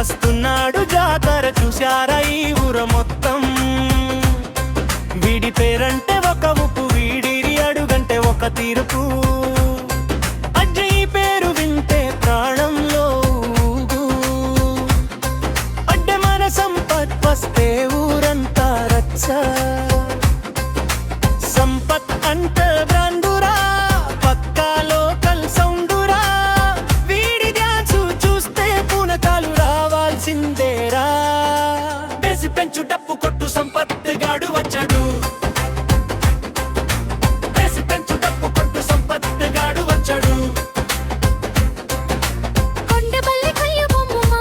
వస్తున్నాడు జాతర చూశారా ఈ ఊర మొత్తం. వీడి పేరంటే ఒక ఉప్పు, వీడి అడుగంటే ఒక తీర్పు. అజ్జయ్ పేరు వింటే ప్రాణంలో ఊగు. అడ్డె మన సంపత్ వస్తే ఊరంతా రచ్చ. సంపత్ అంటే బ్రాండురా, పక్కా లోకల్ సౌండురా. వీడి డ్యాన్సు చూస్తే పూనకాలు రావాల్సిందేరా. బేసి పెంచు డప్పు కొట్టు సంపత్ గాడు వచ్చాడు. బేసి పెంచు డప్పు కొట్టు సంపత్ గాడు వచ్చాడు. కొండపల్లి కయ్య బొమ్మ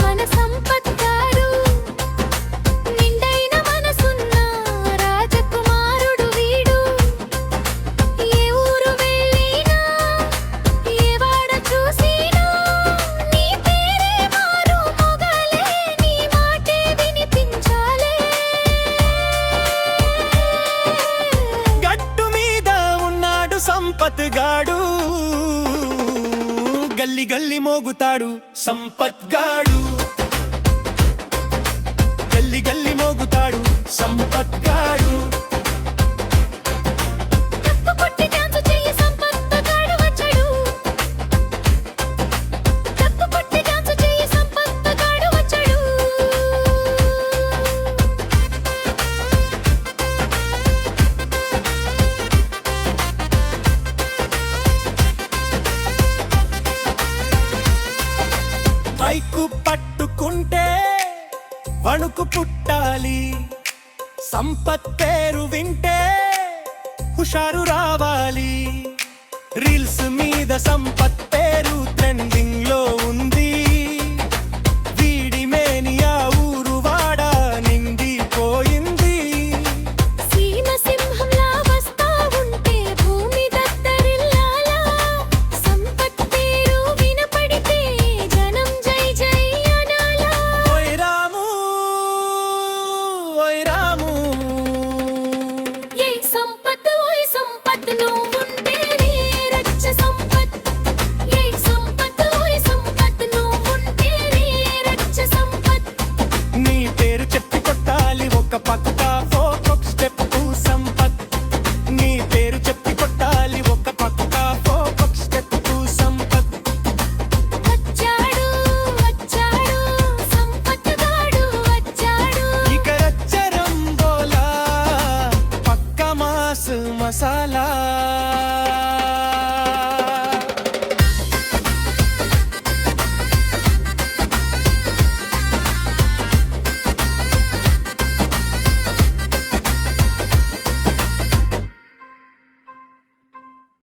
మన సంపత్ గాడు. నిండైన మనసున్న రాజకుమారుడు వీడు. ఏ ఊరు వెళ్ళినా ఏ వాడ చూసినా నీ పేరే మారు మొగలే, నీ మాటే వినిపించాలే. గట్టు మీద ఉన్నాడు సంపత్ గాడు. గల్లి గల్లి మోగుతాడు సంపత్ గాడు. గల్లి గల్లి మోగుతాడు సంపత్ గాడు. డప్పు కొట్టి డాన్స్ చెయ్యి సంపత్ గాడు వచ్చాడు. డప్పు కొట్టి డాన్స్ చెయ్యి సంపత్ గాడు వచ్చాడు. మైకు పట్టుకుంటే వణుకు పుట్టాలి. సంపత్ పేరు వింటే హుషారు రావాలి. రీల్స్ మీద